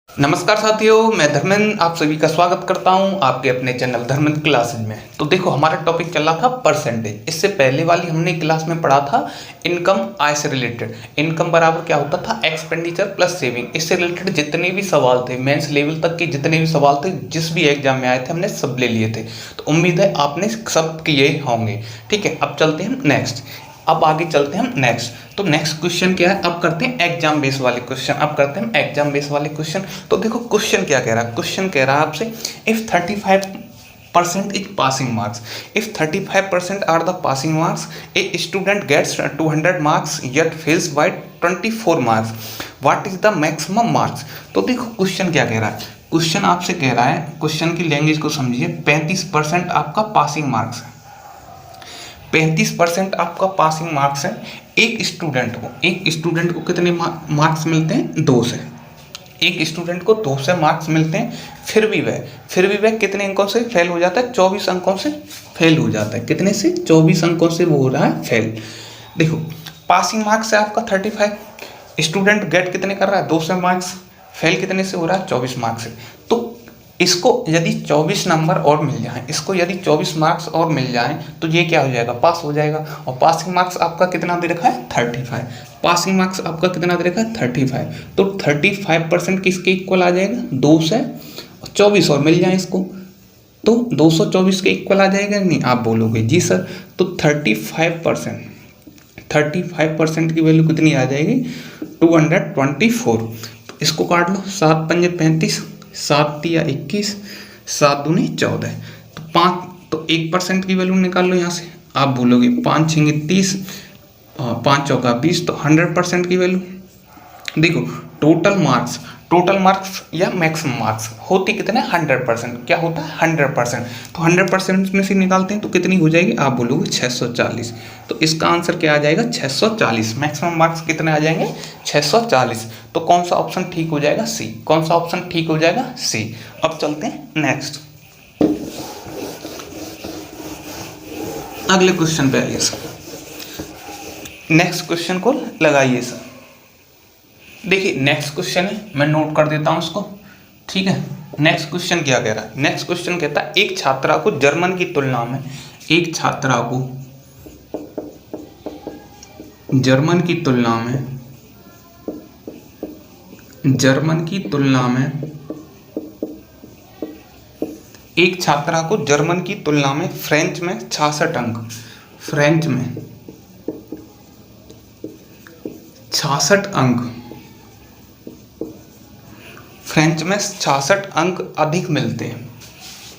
नमस्कार साथियों, मैं धर्मेंद्र आप सभी का स्वागत करता हूं आपके अपने चैनल धर्मेंद्र क्लासेज में। तो देखो, हमारा टॉपिक चल रहा था परसेंटेज। इससे पहले वाली हमने क्लास में पढ़ा था इनकम, आय से रिलेटेड। इनकम बराबर क्या होता था? Expenditure plus saving. इससे रिलेटेड जितने भी सवाल थे, मेंस लेवल तक के जितने भी सवाल थे, जिस भी एग्जाम में आए थे, हमने सब ले लिए थे। तो उम्मीद है आपने सब किए होंगे। ठीक है, अब चलते हैं नेक्स्ट। अब आगे चलते हैं हम नेक्स्ट। तो नेक्स्ट क्वेश्चन क्या है? अब करते हैं एग्जाम बेस वाले क्वेश्चन। तो देखो क्वेश्चन क्या कह रहा है। क्वेश्चन कह रहा है आपसे, if 35% is passing marks, if 35% are the passing marks, a student gets 200 marks yet fails by 24 marks, what is the maximum marks. तो देखो क्वेश्चन क्या कह रहा है। क्वेश्चन आपसे कह रहा है, क्वेश्चन की लैंग्वेज को समझिए। 35% आपका पासिंग मार्क्स है, 35% आपका पासिंग मार्क्स है। एक स्टूडेंट को कितने मार्क्स मिलते हैं? 2 से। एक स्टूडेंट को 2 से मार्क्स मिलते हैं। फिर भी वह कितने अंकों से फेल हो जाता है? 24 अंकों से फेल हो जाता है। कितने से? 24 अंकों से वो हो रहा है फेल। देखो, पासिंग मार्क्स है आपका 35, स्टूडेंट गेट कितने कर रहा है? 2 से मार्क्स। फेल कितने से हो रहा है? 24 मार्क्स से। तो इसको यदि 24 नंबर और मिल जाए, इसको यदि 24 मार्क्स और मिल जाए, तो ये क्या हो जाएगा? पास हो जाएगा। और पासिंग मार्क्स आपका कितना दे रखा है? 35। पासिंग मार्क्स आपका कितना दे रखा है? 35। तो 35% किसके इक्वल आ जाएगा? 2 से 24 और मिल जाए इसको, तो 224 के इक्वल आ जाएगा। नहीं, आप बोलोगे जी सर, तो 35% की वैल्यू कितनी आ जाएगी? 224। तो इसको काट लो, 7 पंजे 35, 7 तिया 21, 7 दूनी 14। तो 1% की वैल्यू निकाल लो यहाँ से। आप बोलोगे 5 छंगे 30, 5 चौका 20, तो 100% की वैल्यू। देखो, टोटल मार्क्स या मैक्सिमम मार्क्स होती कितने? 100%। क्या होता है? 100%। तो 100% में से निकालते हैं तो कितनी हो जाएगी? आप बोलोगे 640। तो इसका आंसर क्या आ जाएगा? 640। मैक्सिमम मार्क्स कितने आ जाएंगे? 640। तो कौन सा ऑप्शन ठीक हो जाएगा? सी। कौन सा ऑप्शन ठीक हो जाएगा? सी। अब चलते हैं नेक्स्ट, अगले क्वेश्चन पे आइए सर। नेक्स्ट क्वेश्चन को लगाइए सर। देखिए, नेक्स्ट क्वेश्चन है, मैं नोट कर देता हूं इसको। ठीक है, नेक्स्ट क्वेश्चन क्या कह रहा है? नेक्स्ट क्वेश्चन कहता है, एक छात्रा को जर्मन की तुलना में जर्मन की तुलना में फ्रेंच में 66 अंक, 66 अंक अधिक मिलते हैं।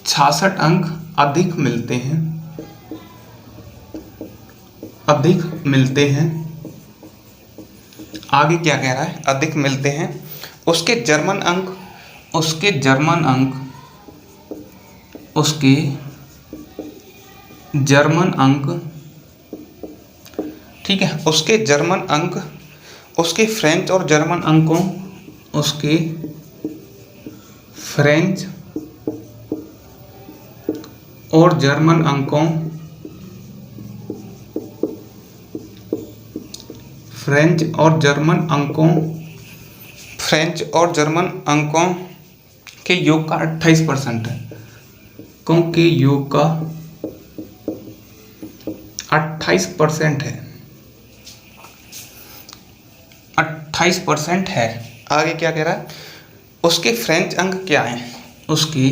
66 अंक अधिक मिलते हैं। आगे क्या कह रहा है? अधिक मिलते हैं। उसके जर्मन अंक ठीक है, उसके जर्मन अंक, उसके फ्रेंच और जर्मन अंकों, फ्रेंच और जर्मन अंकों के योग का 28% है। के योग का 28% है। 28% है। आगे क्या कह रहा है? उसके फ्रेंच अंक क्या हैं? उसके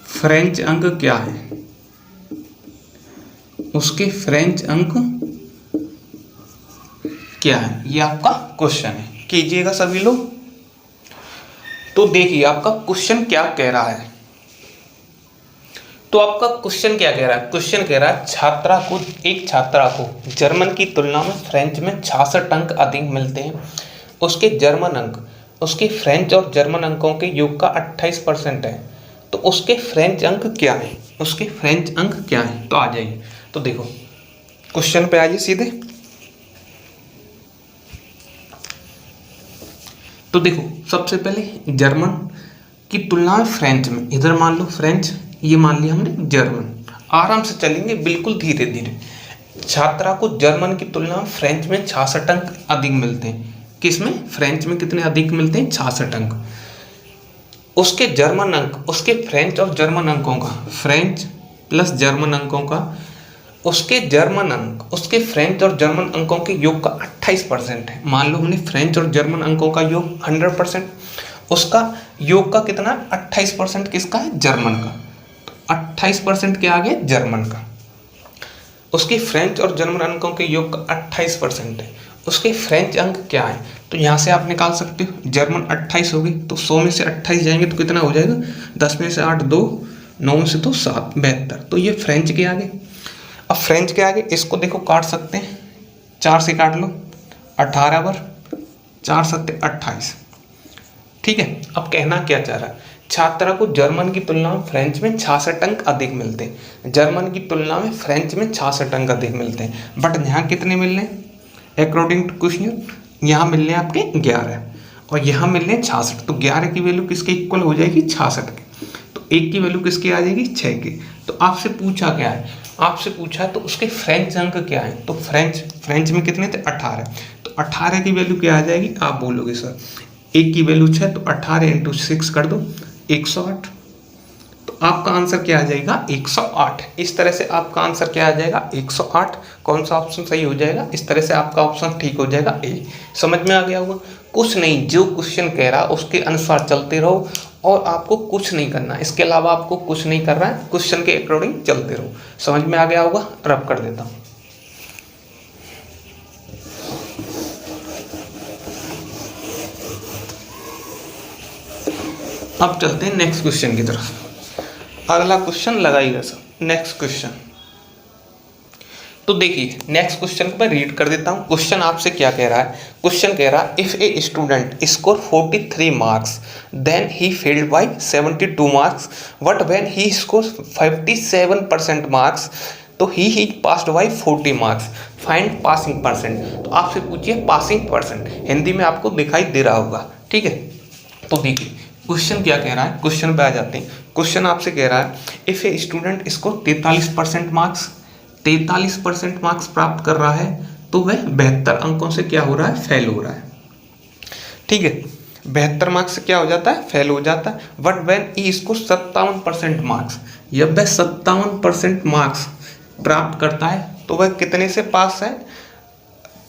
फ्रेंच अंक क्या है? ये आपका क्वेश्चन है, कीजिएगा सभी लोग। तो देखिए आपका क्वेश्चन क्या कह रहा है। तो आपका क्वेश्चन क्या कह रहा है? क्वेश्चन कह रहा है, एक छात्रा को जर्मन की तुलना में फ्रेंच में 66 अंक अधिक मिलते हैं। उसके फ्रेंच और जर्मन अंकों के योग का 28% है। तो उसके फ्रेंच अंक क्या है? तो आ जाइए। तो देखो, क्वेश्चन पे आइए सीधे। तो देखो, सबसे पहले जर्मन की तुलना में फ्रेंच में, इधर मान लो फ्रेंच, ये मान लिया हमने जर्मन। आराम से चलेंगे, बिल्कुल धीरे धीरे। छात्रा को जर्मन की तुलना में फ्रेंच में 66 अंक अधिक मिलते हैं। किसमें, फ्रेंच में कितने अधिक मिलते हैं, 66 अंक। उसके जर्मन अंक, उसके फ्रेंच और जर्मन अंकों का, फ्रेंच प्लस जर्मन अंकों का, उसके जर्मन अंक, उसके फ्रेंच और जर्मन अंकों के योग का 28% है। मान लो हमने फ्रेंच और जर्मन अंकों का योग 100%, उसका योग का कितना, 28% किसका है, जर्मन का। तो 28% क्या आ गया, जर्मन का। उसके फ्रेंच और जर्मन अंकों के योग का 28% है, उसके फ्रेंच अंक क्या है, तो यहाँ से आप निकाल सकते हो। जर्मन 28 होगी तो 100 में से 28 जाएंगे तो कितना हो जाएगा, 10 में से 8 2, 9 में से 2 7, 72। तो ये फ्रेंच के आगे। अब फ्रेंच के आगे इसको देखो काट सकते हैं, 4 से काट लो, 18 बार 4 सत्ते 28। ठीक है। अब कहना क्या चाह रहा है, छात्रा को जर्मन की तुलना में फ्रेंच में 66 अंक अधिक मिलते हैं। जर्मन की तुलना में फ्रेंच में 66 अंक अधिक मिलते हैं, बट यहाँ कितने मिल रहे हैं, अकॉर्डिंग टू क्वेश्चन यहाँ मिल रहे हैं आपके 11 और यहाँ मिल रहे हैं 66। तो 11 की वैल्यू किसके इक्वल हो जाएगी, 66 के। तो 1 की वैल्यू किसकी आ जाएगी, 6 की। तो आपसे पूछा क्या है, आपसे पूछा है तो उसके फ्रेंच अंक क्या है, तो फ्रेंच में कितने थे, 18। तो 18 की वैल्यू क्या आ जाएगी, आप बोलोगे सर 1 की वैल्यू 6, तो 18 × 6 कर दो, 108। तो आपका आंसर क्या आ जाएगा, 108। इस तरह से आपका आंसर क्या आ जाएगा, 108। कौन सा ऑप्शन सही हो जाएगा, इस तरह से आपका ऑप्शन ठीक हो जाएगा, ए। समझ में आ गया होगा। कुछ नहीं, जो क्वेश्चन कह रहा है उसके अनुसार चलते रहो और आपको कुछ नहीं करना, इसके अलावा आपको कुछ नहीं करना है, क्वेश्चन के अकॉर्डिंग चलते रहो। समझ में आ गया होगा, रब कर देता हूँ। अब चलते हैं नेक्स्ट क्वेश्चन की तरफ। अगला क्वेश्चन लगाइएगा सब, नेक्स्ट क्वेश्चन। तो देखिए नेक्स्ट क्वेश्चन को मैं रीड कर देता हूँ। क्वेश्चन आपसे क्या कह रहा है, क्वेश्चन कह रहा है if a student score 43 marks then he failed by 72 marks, but when he score 57% marks तो he passed by 40 marks, find passing percent. तो आपसे पूछिए पासिंग परसेंट, हिंदी में आपको दिखाई दे रहा होगा। ठीक है। तो देखिए क्वेश्चन क्या कह रहा है, क्वेश्चन पे आ जाते हैं। क्वेश्चन आपसे कह रहा है इफ ए स्टूडेंट इसको 43% मार्क्स, 43% मार्क्स प्राप्त कर रहा है तो वह 72 अंकों से क्या हो रहा है, फेल हो रहा है। ठीक है, 72 मार्क्स से क्या हो जाता है, फेल हो जाता है। बट व्हेन ई इसको 57% मार्क्स, जब वह 57% मार्क्स प्राप्त करता है तो वह कितने से पास है,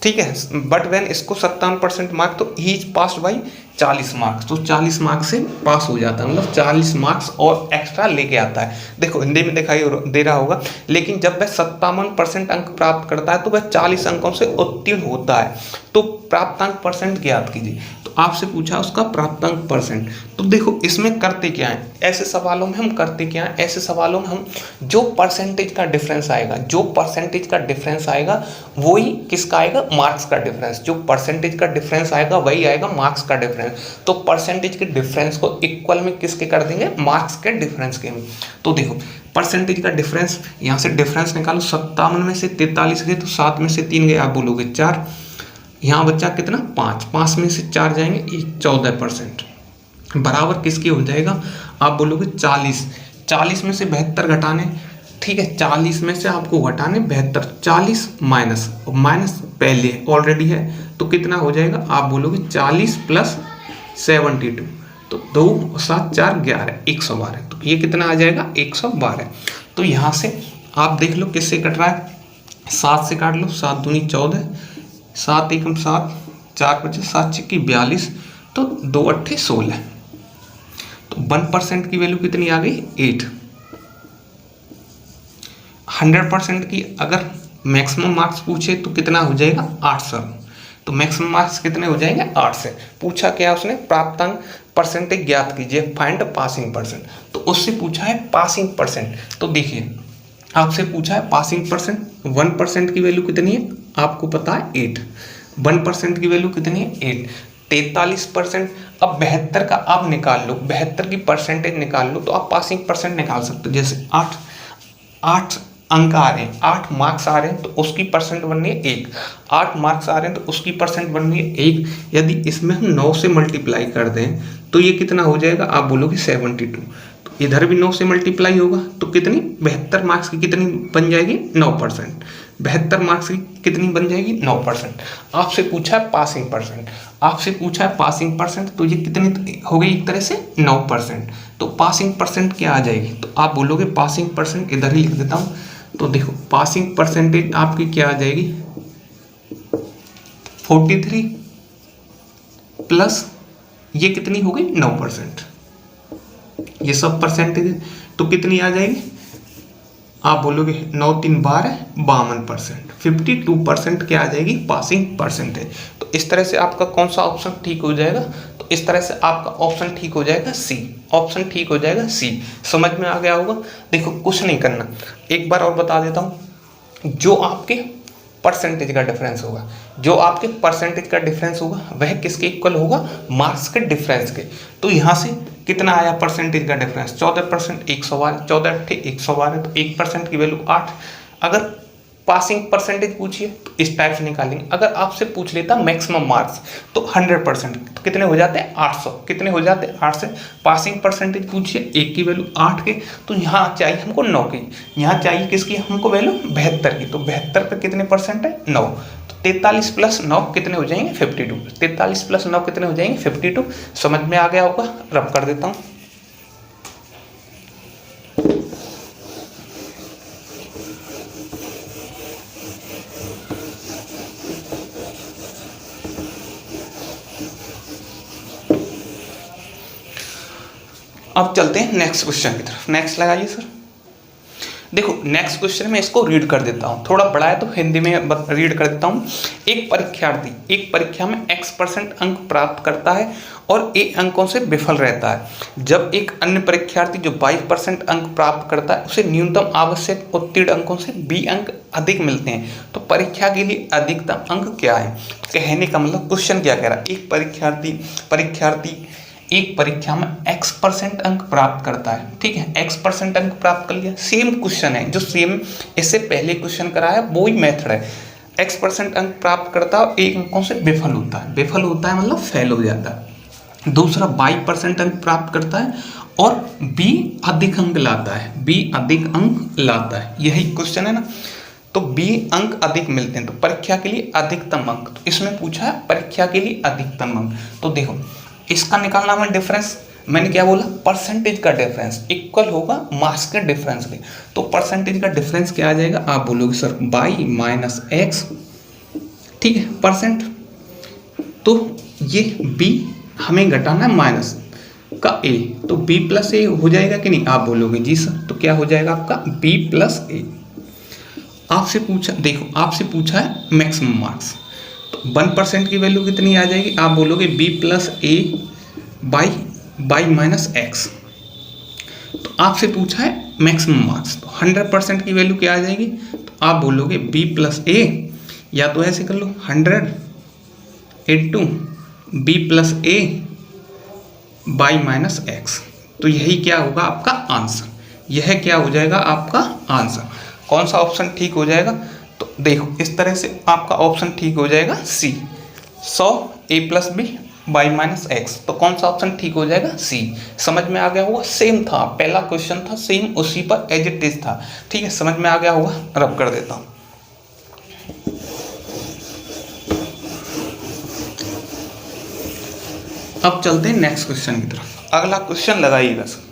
ठीक है। बट व्हेन इसको 57% मार्क्स तो he is passed by 40 marks, तो 40 मार्क्स से पास हो जाता है, मतलब 40 मार्क्स और एक्स्ट्रा लेके आता है। देखो हिंदी में दिखाई दे रहा होगा। लेकिन जब वह 57% अंक प्राप्त करता है तो वह 40 अंकों से उत्तीर्ण होता है। तो प्राप्तांक परसेंट ज्ञात कीजिए। तो आपसे पूछा उसका प्राप्तांक परसेंट। तो देखो इसमें करते क्या है, ऐसे सवालों में हम करते क्या है, ऐसे सवालों में हम जो परसेंटेज का डिफरेंस आएगा, जो परसेंटेज का डिफरेंस आएगा वही किसका आएगा, मार्क्स का डिफरेंस। जो परसेंटेज का डिफरेंस आएगा वही आएगा मार्क्स का डिफरेंस। तो परसेंटेज के डिफरेंस को इक्वल में किसके कर देंगे, मार्क्स के डिफरेंस के में। तो देखो परसेंटेज का डिफरेंस, यहाँ से डिफरेंस निकालो, 57 में से 43 गए तो 7 में से 3 गए, आप बोलोगे 4। यहाँ बच्चा कितना, 5, 5 में से 4 जाएंगे, 14% बराबर किसकी हो जाएगा, आप बोलोगे 40। 40 में से 72 घटाने, ठीक है, 40 में से आपको घटाने 72, 40 माइनस, माइनस पहले ऑलरेडी है तो कितना हो जाएगा, आप बोलोगे 40 प्लस 72, तो 2 7 4 11, 112। तो ये कितना आ जाएगा, 112। तो यहाँ से आप देख लो किससे कट रहा है, 7 से काट लो, 7 दूनी 14, 7 एकम 7, 4 5 7 6 42, तो 2 8 16। तो 1% की वैल्यू कितनी आ गई, 8। 100% की अगर मैक्सिमम मार्क्स पूछे तो कितना हो जाएगा, 8 सर। तो मैक्सिमम मार्क्स कितने हो जाएंगे, 8 से। पूछा क्या उसने, प्राप्तांक परसेंटेज ज्ञात कीजिए, फाइंड पासिंग परसेंट। तो उससे पूछा है पासिंग परसेंट। तो देखिए आपसे पूछा है पासिंग परसेंट, 1% की वैल्यू कितनी है, आपको पता है 8। 1% की वैल्यू कितनी है, 8। 43%, अब 72 का आप निकाल लो, 72 की परसेंटेज निकाल लो तो आप पासिंग परसेंट निकाल सकते हो। जैसे 8 अंक आ रहे हैं, 8 मार्क्स आ रहे हैं तो उसकी परसेंट बननी है 1। 8 मार्क्स आ रहे हैं तो उसकी परसेंट बननी है 1। यदि इसमें हम 9 से मल्टीप्लाई कर दें तो ये कितना हो जाएगा, आप बोलोगे 72। तो इधर भी 9 से मल्टीप्लाई होगा तो कितनी 72 मार्क्स की कितनी बन जाएगी 9%। 72 मार्क्स की कितनी बन जाएगी 9%। आपसे पूछा है पासिंग परसेंट, आपसे पूछा है पासिंग परसेंट, तो ये कितनी हो गई एक तरह से 9%। तो पासिंग परसेंट क्या आ जाएगी, तो आप बोलोगे पासिंग परसेंट, इधर ही लिख देता हूँ। तो देखो पासिंग परसेंटेज आपकी क्या आ जाएगी 43 प्लस ये कितनी हो गई 9%, ये सब परसेंटेज तो कितनी आ जाएगी, आप बोलोगे 9 3 12 52%, 52% क्या आ जाएगी पासिंग परसेंटेज। तो इस तरह से आपका कौन सा ऑप्शन ठीक हो जाएगा, तो इस तरह से आपका ऑप्शन ठीक हो जाएगा सी, ऑप्शन ठीक हो जाएगा सी। समझ में आ गया होगा। देखो कुछ नहीं करना, एक बार और बता देता हूँ, जो आपके परसेंटेज का डिफरेंस होगा, जो आपके परसेंटेज का डिफरेंस होगा वह किसके इक्वल होगा, मार्क्स के डिफरेंस के। तो यहाँ से कितना आया परसेंटेज का डिफरेंस 14%, 112, 14 × 112 तो 1% की वैल्यू 8। अगर पासिंग परसेंटेज पूछिए तो इस टाइप से निकालेंगे। अगर आपसे पूछ लेता मैक्सिमम मार्क्स तो 100% तो कितने हो जाते हैं 800, कितने हो जाते हैं 800। पासिंग परसेंटेज पूछिए एक की वैल्यू 8 के, तो यहाँ चाहिए हमको 9 की, यहाँ चाहिए किसकी हमको वैल्यू 72 की, तो 72 पे कितने परसेंट है 9, तो 43 + 9 कितने हो जाएंगे 52, 43 + 9 कितने हो जाएंगे 52। समझ में आ गया होगा, रब कर देता हूँ। अब चलते हैं नेक्स्ट क्वेश्चन की तरफ। नेक्स्ट लगाइए सर। देखो नेक्स्ट क्वेश्चन में इसको रीड कर देता हूँ, थोड़ा बड़ा है तो हिंदी में रीड कर देता हूँ। एक परीक्षार्थी एक परीक्षा में x% अंक प्राप्त करता है और a अंकों से विफल रहता है, जब एक अन्य परीक्षार्थी जो 22% अंक प्राप्त करता है उसे न्यूनतम आवश्यक उत्तीर्ण अंकों से b अंक अधिक मिलते हैं, तो परीक्षा के लिए अधिकतम अंक क्या है। तो कहने का मतलब क्वेश्चन क्या कह रहा है, एक परीक्षार्थी एक परीक्षा में x% अंक प्राप्त करता है, ठीक है, x% अंक प्राप्त कर लिया। सेम क्वेश्चन है जो सेम इससे पहले क्वेश्चन कराया वो ही मेथड है। x% अंक प्राप्त करता है और 1 अंकों से विफल होता है, विफल होता है मतलब फेल हो जाता है। दूसरा 22% अंक प्राप्त करता है और b अधिक अंक लाता है, b अधिक अंक लाता है, यही क्वेश्चन है ना। तो b अंक अधिक मिलते हैं तो परीक्षा के लिए अधिकतम अंक, तो इसमें पूछा है परीक्षा के लिए अधिकतम अंक। तो देखो इसका निकालना है डिफरेंस, मैंने क्या बोला परसेंटेज का डिफरेंस इक्वल होगा मार्क्स के डिफरेंस के। तो परसेंटेज का डिफरेंस क्या आ जाएगा, आप बोलोगे सर y - x, ठीक है परसेंट। तो ये b हमें घटाना है माइनस का a, तो b + a हो जाएगा कि नहीं, आप बोलोगे जी सर, तो क्या हो जाएगा आपका b + a। आपसे पूछा, देखो आपसे पूछा है मैक्सिमम मार्क्स, तो 1% की वैल्यू कितनी आ जाएगी, आप बोलोगे b + a y - x। तो आपसे पूछा है मैक्सिमम मार्क्स, तो 100% की वैल्यू क्या आ जाएगी, तो आप बोलोगे b + a, या तो ऐसे कर लो 100 × b + a y - x। तो यही क्या होगा आपका आंसर, यह क्या हो जाएगा आपका आंसर। कौन सा ऑप्शन ठीक हो जाएगा, तो देखो इस तरह से आपका ऑप्शन ठीक हो जाएगा सी, 100 a + b y - x। तो कौन सा ऑप्शन ठीक हो जाएगा सी। समझ में आ गया होगा, सेम था पहला क्वेश्चन था, सेम उसी पर एज इट इज था, ठीक है समझ में आ गया होगा, रब कर देता हूँ। अब चलते हैं नेक्स्ट क्वेश्चन की तरफ। अगला क्वेश्चन लगाइएगा सर।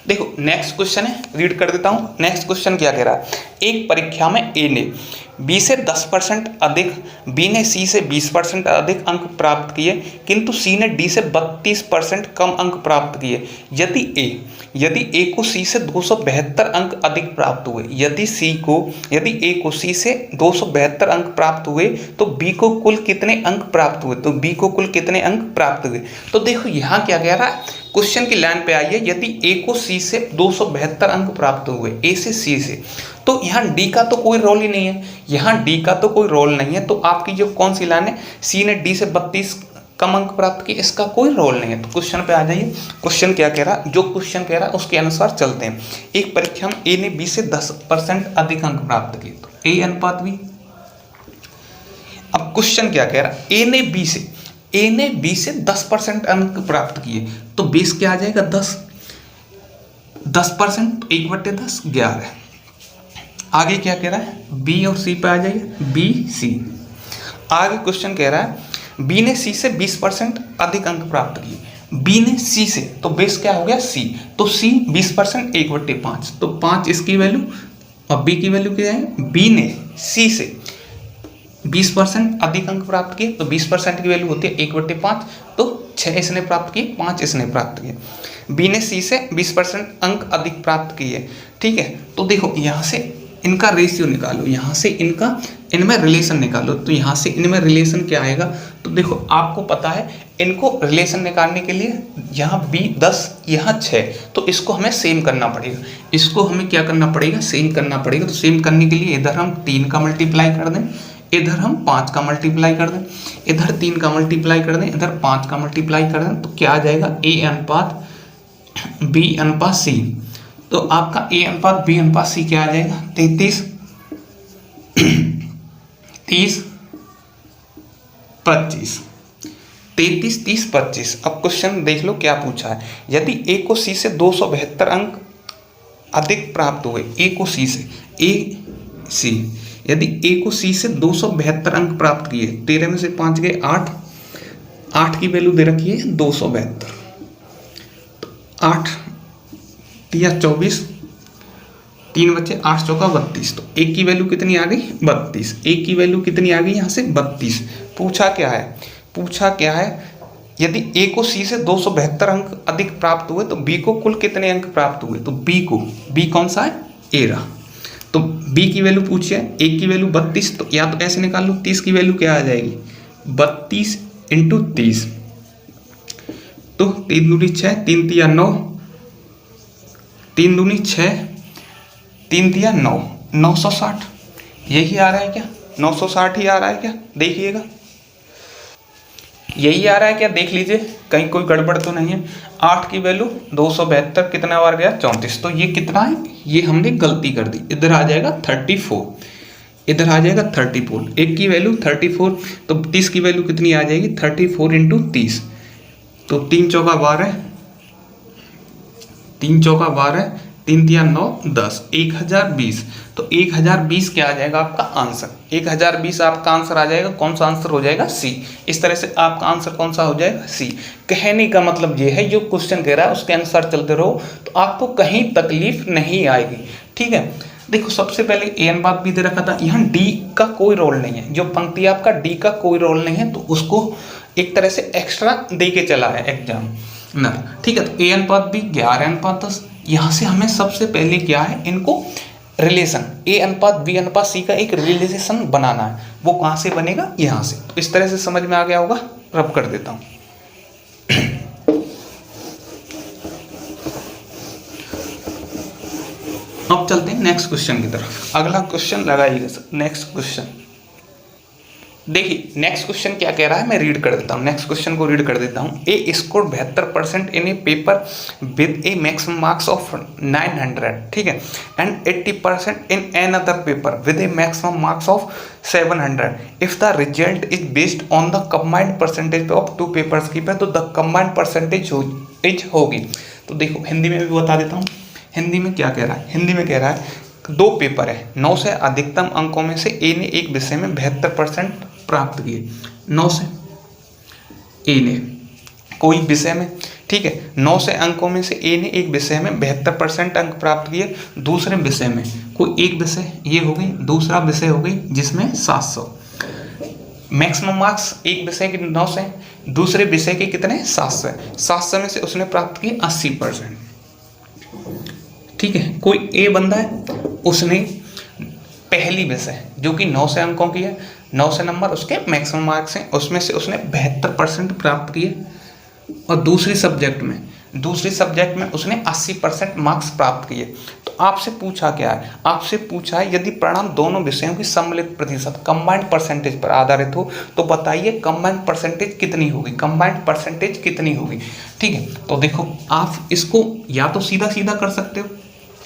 देखो नेक्स्ट क्वेश्चन है, रीड कर देता हूँ। नेक्स्ट क्वेश्चन क्या कह रहा है, एक परीक्षा में ए ने बी से 10% अधिक, बी ने सी से 20% अधिक अंक प्राप्त किए, किंतु सी ने डी से 32% कम अंक प्राप्त किए। यदि ए को सी से 272 अंक अधिक प्राप्त हुए, यदि ए को सी से 272 अंक प्राप्त हुए तो बी को कुल कितने अंक प्राप्त हुए, तो बी को कुल कितने अंक प्राप्त हुए। तो देखो यहाँ क्या कह रहा है, क्वेश्चन की लाइन पे आइए, यदि ए को सी से 272 अंक प्राप्त हुए, ए से सी से, तो यहाँ डी का तो कोई रोल ही नहीं है, यहाँ डी का तो कोई रोल नहीं है। तो आपकी जो कौन सी लाइन है, सी ने डी से 32 कम अंक प्राप्त किए, इसका कोई रोल नहीं है। तो क्वेश्चन पे आ जाइए, क्वेश्चन क्या कह रहा है, जो क्वेश्चन कह रहा है उसके अनुसार चलते हैं। एक परीक्षा में ए ने बी से 10% अधिक अंक प्राप्त किए, तो ए अनुपात बी। अब क्वेश्चन क्या कह रहा है, ए ने बी से 10% अंक प्राप्त किए, तो बेस क्या आ जाएगा 10। 10%, 1/10 11। आगे क्या कह रहा है, बी और सी पे आ जाइए, बी सी। आगे क्वेश्चन कह रहा है बी ने सी से 20% अधिक अंक प्राप्त किए। बी ने सी से, तो बेस क्या हो गया सी, तो सी 20% 1/5, तो 5 इसकी वैल्यू। और बी की वैल्यू क्या है, बी ने सी से 20% अधिक अंक प्राप्त किए, तो 20% की वैल्यू होती है 1/5, तो 6 इसने प्राप्त किए, 5 इसने प्राप्त किए। बी ने सी से 20% अंक अधिक प्राप्त किए, ठीक है। तो देखो यहाँ से इनका रेशियो निकालो, यहाँ से इनका इनमें रिलेशन निकालो, तो यहाँ से इनमें रिलेशन क्या आएगा, तो देखो आपको पता है इनको रिलेशन निकालने के लिए यहाँ बी 10 यहाँ 6, तो इसको हमें सेम करना पड़ेगा, इसको हमें क्या करना पड़ेगा, सेम करना पड़ेगा। तो सेम करने के लिए इधर हम 3 का मल्टीप्लाई कर दें, इधर हम 5 का मल्टीप्लाई कर दें, इधर 3 का मल्टीप्लाई कर दें, इधर 5 का मल्टीप्लाई कर दें, तो क्या आ जाएगा, ए अनुपात बी अनुपात सी। तो आपका ए अनुपात बी अनुपात सी क्या आ जाएगा, 33 30 25, 33 30 25। अब क्वेश्चन देख लो क्या पूछा है, यदि ए को सी से 272 अंक अधिक प्राप्त हुए, ए को सी से, ए सी, यदि ए को सी से 272 अंक प्राप्त किए, 13 में से 5 गए 8, 8 की वैल्यू दे रखी है 272, तो 8 या 24, 3 बचे 8 चौका 32, तो एक की वैल्यू कितनी आ गई 32, एक की वैल्यू कितनी आ गई यहाँ से 32। पूछा क्या है, पूछा क्या है, यदि ए को सी से 272 अंक अधिक प्राप्त हुए तो बी को कुल कितने अंक प्राप्त हुए, तो बी को, बी कौन सा है, ए रहा, तो बी की वैल्यू पूछिए, एक की वैल्यू 32, तो या तो ऐसे निकाल लो, 30 की वैल्यू क्या आ जाएगी, 32 × 30, तो 3 दूनी 6, 3 तिया 9, 3 दूनी 6, 3 तिया 9, 960, यही आ रहा है क्या, 960 ही आ रहा है क्या, देखिएगा यही आ रहा है क्या, देख लीजिए कहीं कोई गड़बड़ तो नहीं है। 8 की वैल्यू 272 कितना बार गया 34, तो ये कितना है, ये हमने गलती कर दी, इधर आ जाएगा 34, इधर आ जाएगा 34, एक की वैल्यू 34, तो 30 की वैल्यू कितनी आ जाएगी 34 × 30, तो 3 चौका 12, 3 चौका 12, 3 तिया 9 10, 1020, तो 1020 क्या आ जाएगा आपका आंसर, 1020 आपका आंसर आ जाएगा, कौन सा आंसर हो जाएगा, सी। इस तरह से आपका आंसर कौन सा हो जाएगा, सी। कहने का मतलब ये है जो क्वेश्चन कह रहा है उसके अनुसार चलते रहो तो आपको कहीं तकलीफ नहीं आएगी, ठीक है। देखो सबसे पहले ए अनुपात बी दे रखा था, यहाँ डी का कोई रोल नहीं है, जो पंक्ति आपका डी का कोई रोल नहीं है, तो उसको एक तरह से एक्स्ट्रा दे के चला है एग्जाम ना, ठीक है। तो ए अनुपात बी 11:10, यहाँ से हमें सबसे पहले क्या है, इनको रिलेशन ए अनुपात बी अनुपात सी का एक रिलेशन बनाना है, वो कहाँ से बनेगा, यहाँ से। तो इस तरह से समझ में आ गया होगा, रब कर देता हूँ। अब चलते हैं नेक्स्ट क्वेश्चन की तरफ, अगला क्वेश्चन लगाइएगा सर, नेक्स्ट क्वेश्चन देखिए। नेक्स्ट क्वेश्चन क्या कह रहा है, मैं रीड कर देता हूँ, नेक्स्ट क्वेश्चन को रीड कर देता हूँ। A score 72% in a paper with a maximum marks of 900, ठीक है, and 80% in an other paper with a maximum marks of 700 if the result is based on the combined percentage of 2 papers की, तो the combined percentage होगी। तो देखो हिंदी में भी बता देता हूँ, हिंदी में क्या कह रहा है, हिंदी में कह रहा है 2 पेपर है, 9 से अधिकतम अंकों में से ए ने एक विषय में 72% प्राप्त किए, 9 से ए ने कोई विषय में, ठीक है, 9 से अंकों में से ए ने एक विषय में 72% अंक प्राप्त किए, दूसरे विषय में कोई एक विषय ये हो गई, दूसरा विषय हो गई जिसमें 700, मैक्सिमम मार्क्स एक विषय के 9 से, दूसरे विषय के कितने 700, 700 में से उसने प्राप्त किए 80%, ठीक है। कोई ए बंदा है, उसने पहली विषय जो कि 9 से अंकों की है, 9 से नंबर उसके मैक्सिमम मार्क्स हैं, उसमें से उसने 72% प्राप्त किए, और दूसरी सब्जेक्ट में उसने 80% मार्क्स प्राप्त किए। तो आपसे पूछा क्या है, आपसे पूछा है यदि परिणाम दोनों विषयों की सम्मिलित प्रतिशत कंबाइंड परसेंटेज पर आधारित हो तो बताइए कंबाइंड परसेंटेज कितनी होगी, कंबाइंड परसेंटेज कितनी होगी, ठीक है। तो देखो आप इसको या तो सीधा सीधा कर सकते हो,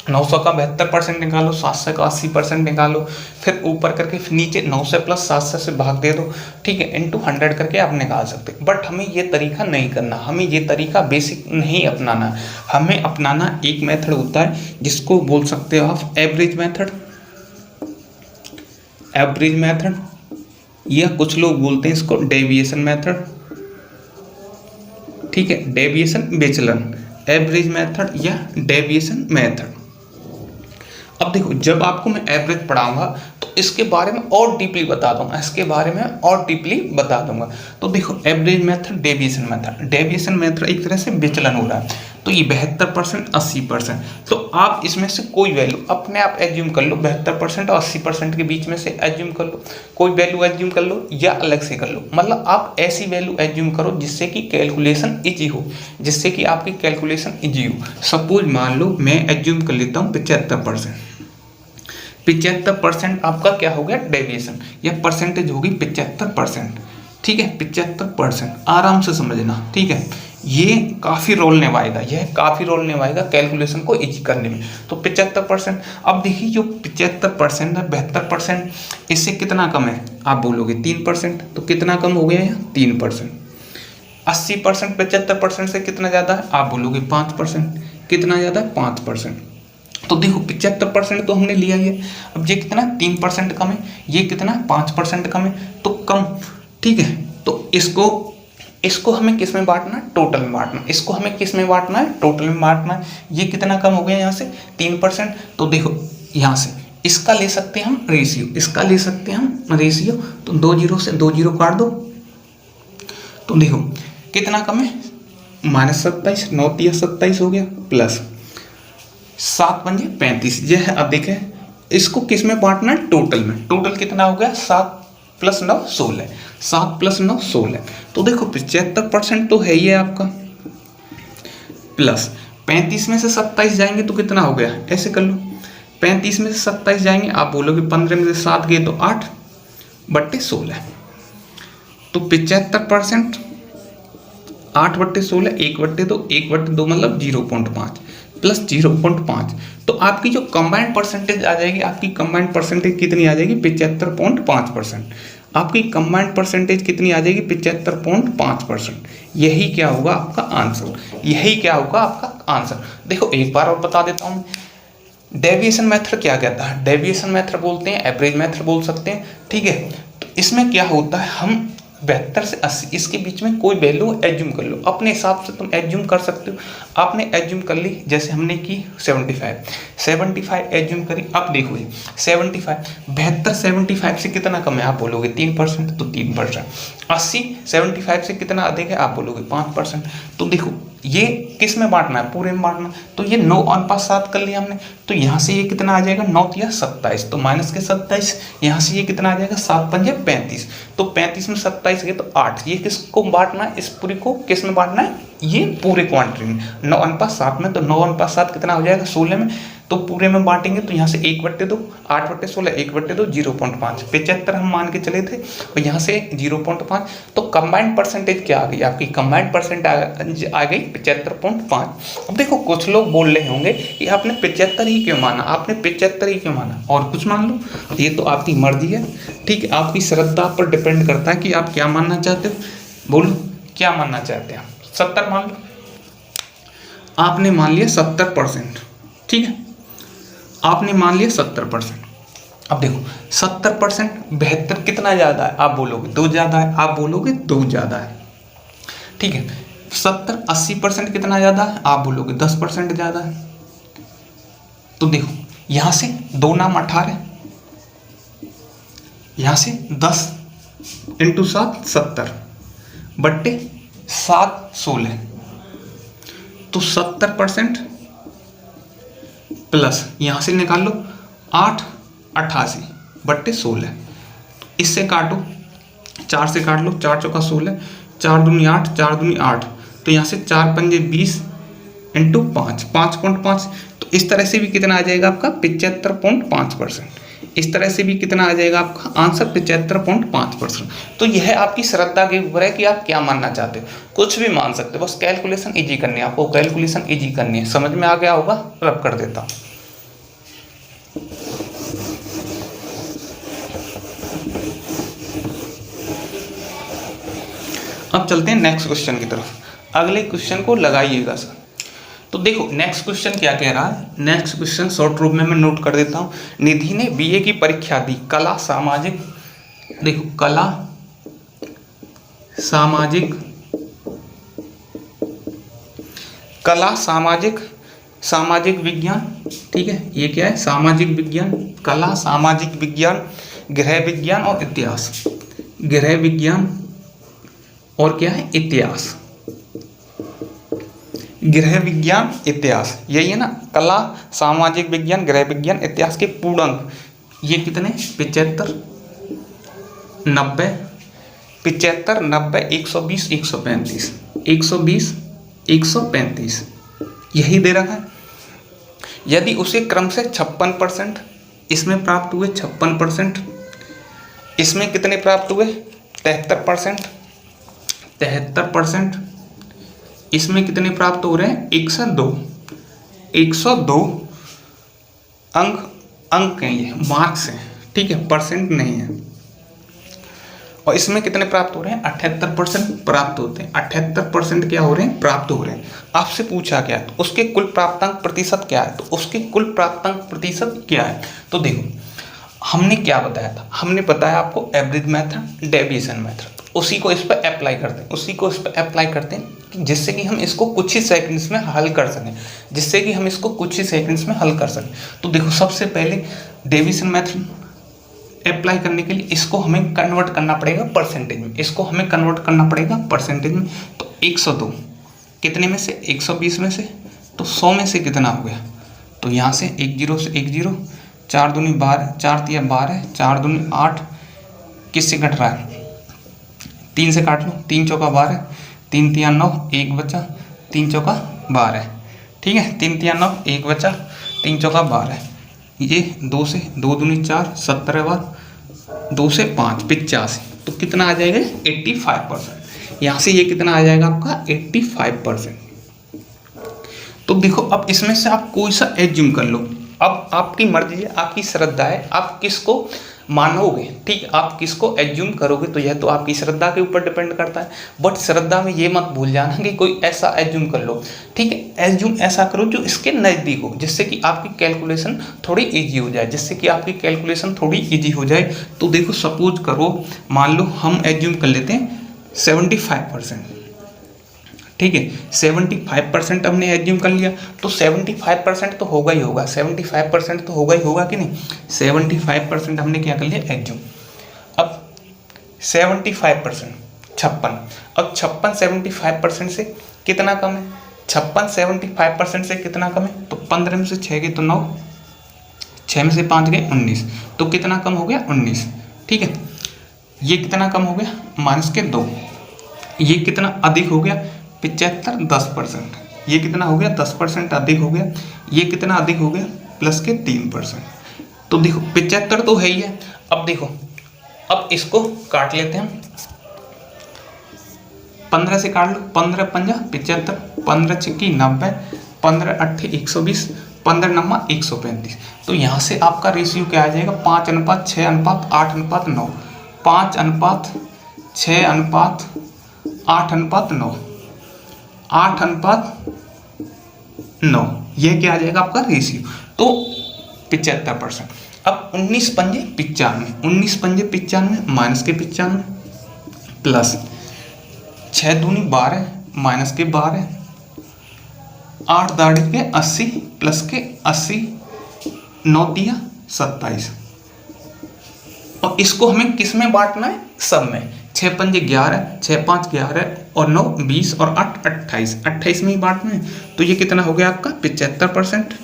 900 का 72% निकालो, 700 का 80% निकालो, फिर ऊपर करके फिर नीचे 900 प्लस 700 से भाग दे दो, ठीक है, इंटू 100 करके आप निकाल सकते हो। बट हमें ये तरीका नहीं करना, हमें ये तरीका बेसिक नहीं अपनाना, हमें अपनाना एक मेथड होता है जिसको बोल सकते हो आप एवरेज मेथड, एवरेज मेथड, या कुछ लोग बोलते हैं इसको डेविएशन मेथड, ठीक है, डेविएशन विचलन, एवरेज मेथड या डेविएशन मेथड। अब देखो, जब आपको मैं एवरेज पढ़ाऊंगा तो इसके बारे में और डीपली बता दूंगा, इसके बारे में और डीपली बता दूंगा। तो देखो, average method, deviation method, deviation method एक तरह से विचलन हो रहा है, तो ये 72%, 80%, तो आप इसमें से कोई वैल्यू अपने आप एज्यूम कर लो, 72% और 80% के बीच में से एज्यूम कर लो, कोई वैल्यू एज्यूम कर लो या अलग से कर लो, मतलब आप ऐसी वैल्यू एज्यूम करो जिससे कि कैलकुलेशन इजी हो, जिससे कि आपकी कैलकुलेशन इजी हो। सपोज मान लो मैं एज्यूम कर लेता हूँ 75%, 75% आपका क्या हो गया डेविएशन, या परसेंटेज होगी 75%, ठीक है, 75%, आराम से समझना, ठीक है, ये काफ़ी रोल निभाएगा, यह काफ़ी रोल निभाएगा कैलकुलेशन को इजी करने में। तो 75%, अब देखिए जो 75% है, 72% इससे कितना कम है, आप बोलोगे 3%, तो कितना कम हो गया यहाँ 3%। 80% 75% से कितना ज़्यादा है, आप बोलोगे 5%, कितना ज़्यादा है 5%। तो देखो 75% तो हमने लिया है, अब ये कितना 3% कम है, ये कितना 5% कम है, तो कम, ठीक है, तो इसको हमें किस में बांटना है, टोटल में बांटना, इसको हमें किस में बांटना है, टोटल में बांटना है। ये कितना कम हो गया यहाँ से 3%, तो देखो यहाँ से इसका ले सकते हैं हम रेशियो, इसका ले सकते हैं हम रेशियो, तो 2 जीरो से 2 जीरो काट दो, तो देखो कितना कम है -27, 9 तिया 27 हो गया, प्लस 7 पंजे 35, यह है। अब देखें इसको किस में बांटना है, टोटल में, टोटल कितना हो गया 7 + 9 16, 7 + 9 16, तो देखो 75% तो है ही है आपका, प्लस 35 में से 27 जाएंगे तो कितना हो गया, ऐसे कर लो, 35 में से 27 जाएंगे, आप बोलोगे 15 में से 7 गए तो 8/16, तो 75% 8/16, 1/2, 1/2 मतलब 0.5 प्लस 0.5, तो आपकी जो कंबाइंड परसेंटेज आ जाएगी, आपकी कंबाइंड परसेंटेज कितनी आ जाएगी 75.5%, आपकी कंबाइंड परसेंटेज कितनी आ जाएगी 75.5%। यही क्या होगा आपका आंसर, यही क्या होगा आपका आंसर। देखो एक बार और बता देता हूँ, डेविएशन मेथड क्या कहता है, डेविएशन मेथड बोलते हैं, एवरेज मेथड बोल सकते हैं, ठीक है। तो इसमें क्या होता है, हम 72 से 80 इसके बीच में कोई वैल्यू एज्यूम कर लो, अपने हिसाब से तुम एज्यूम कर सकते हो। आपने एज्यूम कर ली, जैसे हमने की 75 एज्यूम करी। अब देखो 75 72 75 से कितना कम है, आप बोलोगे 3%, तो 3%। 80 75 से कितना अधिक है, आप बोलोगे 5%। तो देखो ये किस में बांटना है, पूरे में बांटना, तो ये 9/7 कर लिया हमने, तो यहाँ से ये कितना आ जाएगा 9 या 27, तो माइनस के 27, यहाँ से ये कितना आ जाएगा 7 पंजे 35, तो 35 में 27 गए तो 8। ये किसको बांटना है, इस पूरी को किस में बांटना है, ये पूरे क्वांटिटी में 9/7 में, तो 9/7 कितना हो जाएगा 16 में, तो पूरे में बांटेंगे तो यहाँ से 1/2, 8/16, 1/2 0.5, 75 हम मान के चले थे, और यहाँ से 0.5, तो कंबाइंड परसेंटेज क्या आ गई, आपकी कंबाइंड परसेंटेज आ गई 75.5। अब देखो कुछ लोग बोल रहे होंगे कि आपने 75 ही क्यों माना, आपने 75 ही क्यों माना, और कुछ मान लो, ये तो आपकी मर्जी है, ठीक है, आपकी श्रद्धा पर डिपेंड करता है कि आप क्या मानना चाहते हो। बोलो क्या मानना चाहते हैं, 70 मान लो, आपने मान लिया 70%, ठीक है, आपने मान लिया 70%। अब देखो 70% 72 कितना ज़्यादा है, आप बोलोगे 2 ज़्यादा है, आप बोलोगे 2 ज़्यादा है, ठीक है। 70 80% कितना ज़्यादा है, आप बोलोगे 10% ज़्यादा है। तो देखो यहाँ से 2 नाम 18, यहाँ से 10 × 7 70 बट्टे 7 16, तो 70% प्लस यहाँ से निकाल लो 8 88 बट्टे 16, इससे काटो 4 से काट लो, 4 चौका 16, 4 दूनी 8, 4 दूनी 8, तो यहाँ से 4 पंजे 20 × 5 5.5, तो इस तरह से भी कितना आ जाएगा आपका 75.5%, इस तरह से भी कितना आ जाएगा आपका आंसर 75.5%। तो यह आपकी श्रद्धा के ऊपर है कि आप क्या मानना चाहते हो, कुछ भी मान सकते हो, बस कैलकुलेशन इजी करनी है, आपको कैलकुलेशन इजी करनी है। समझ में आ गया होगा, रब कर देता हूँ। अब चलते हैं नेक्स्ट क्वेश्चन की तरफ, अगले क्वेश्चन को लगाइएगा सर। तो देखो नेक्स्ट क्वेश्चन क्या कह रहा है, नेक्स्ट क्वेश्चन शॉर्ट रूप में मैं नोट कर देता हूँ। निधि ने बीए की परीक्षा दी, कला सामाजिक, देखो कला सामाजिक, कला सामाजिक, सामाजिक विज्ञान, ठीक है, ये क्या है, सामाजिक विज्ञान, कला सामाजिक विज्ञान, गृह विज्ञान और इतिहास, गृह विज्ञान और क्या है, इतिहास, गृह विज्ञान इतिहास, यही है ना, कला सामाजिक विज्ञान गृह विज्ञान इतिहास के पूर्णांक ये कितने, 75, 90, 75, 90, 120, 135, 120, 135 यही दे रखा है। यदि उसे क्रम से 56%, इसमें प्राप्त हुए 56%, इसमें कितने प्राप्त हुए 73%, 73%, इसमें कितने प्राप्त हो रहे हैं 102, 102 अंक हैं, ये मार्क्स हैं, ठीक है, परसेंट नहीं है। और इसमें कितने प्राप्त हो रहे हैं 78% प्राप्त होते हैं, 78% क्या हो रहे हैं, प्राप्त हो रहे हैं। आपसे पूछा क्या है, तो उसके कुल प्राप्तांक प्रतिशत क्या है, तो उसके कुल प्राप्तांक प्रतिशत क्या है। तो देखो हमने क्या बताया था, हमने बताया आपको एवरेज मेथड, डेविएशन मेथड, उसी को इस पर अप्लाई करते हैं, उसी को इस पर अप्लाई करते हैं जिससे कि हम इसको कुछ ही सेकंड्स में हल कर सकें, जिससे कि हम इसको कुछ ही सेकंड्स में हल कर सकें। तो देखो सबसे पहले डेविएशन मेथड अप्लाई करने के लिए इसको हमें कन्वर्ट करना पड़ेगा परसेंटेज में, इसको हमें कन्वर्ट करना पड़ेगा परसेंटेज में। तो 102 कितने में से, 120 में से, तो 100 में से कितना हो गया, तो यहाँ से 10 से 10, 4 दूनी 12, 4 तिया 12, 4 दूनी 8, किससे कट रहा है, 3 से काट लो, 3 चौका 12, 3 तिया 9, 1 बचा, 3 चौका 12, ठीक है, 3 तिया 9, 1 बचा, 3 चौका 12, ये 2 से 2 दूनी 4, 17 बार, 2 से 5, 85, तो कितना आ जाएगा 85%। यहाँ से ये कितना आ जाएगा आपका 85%। तो देखो अब इसमें से आप कोई सा एज्यूम कर लो, अब आपकी मर्जी है, आपकी श्रद्धा है, आप किसको मानोगे, ठीक, आप किसको एज्यूम करोगे, तो यह तो आपकी श्रद्धा के ऊपर डिपेंड करता है। बट श्रद्धा में ये मत भूल जाना कि कोई ऐसा एज्यूम कर लो, ठीक है, एज्यूम ऐसा करो जो इसके नज़दीक हो, जिससे कि आपकी कैलकुलेशन थोड़ी इजी हो जाए, जिससे कि आपकी कैलकुलेशन थोड़ी इजी हो जाए। तो देखो सपोज करो, मान लो हम एज्यूम कर लेते हैं 75%, ठीक है, 75% हमने एज्यूम कर लिया, तो 75% तो होगा ही होगा, 75% तो होगा ही होगा कि नहीं, 75% हमने क्या कर लिया एज्यूम। अब 75% 56, अब 56 75% से कितना कम है, 56 75% से कितना कम है, तो 15 में से 6 गए तो 9, 6 में से 5 गए 19, तो कितना कम हो गया 19, ठीक है। ये कितना कम हो गया -2, ये कितना अधिक हो गया 75 10%, ये कितना हो गया 10% अधिक हो गया, ये कितना अधिक हो गया +3%। तो देखो 75 तो है ही है। अब देखो अब इसको काट लेते हैं, 15 से काट लो, 15 पंजा 75, 15 छिक्की 90, 15 अट्ठे 120, 15 नम्मा 135। तो यहाँ से आपका रेशियो क्या आ जाएगा 5:6:8:9, 5:6:8:9, 8:9, ये क्या आ जाएगा आपका रेशियो, तो 75%। अब 19 पंजे 95, 19 पंजे 95 माइनस के 95 प्लस 6 दूनी 12 माइनस के 12, 8 दाढ़ी के 80 प्लस के 80, 9 तिया 27। और इसको हमें किस में बांटना है, सब में, 6 पंजे 11, 6 5 11 और 9 20 और 8 28, 28 में ही बांटना है। तो ये कितना हो गया आपका 75%।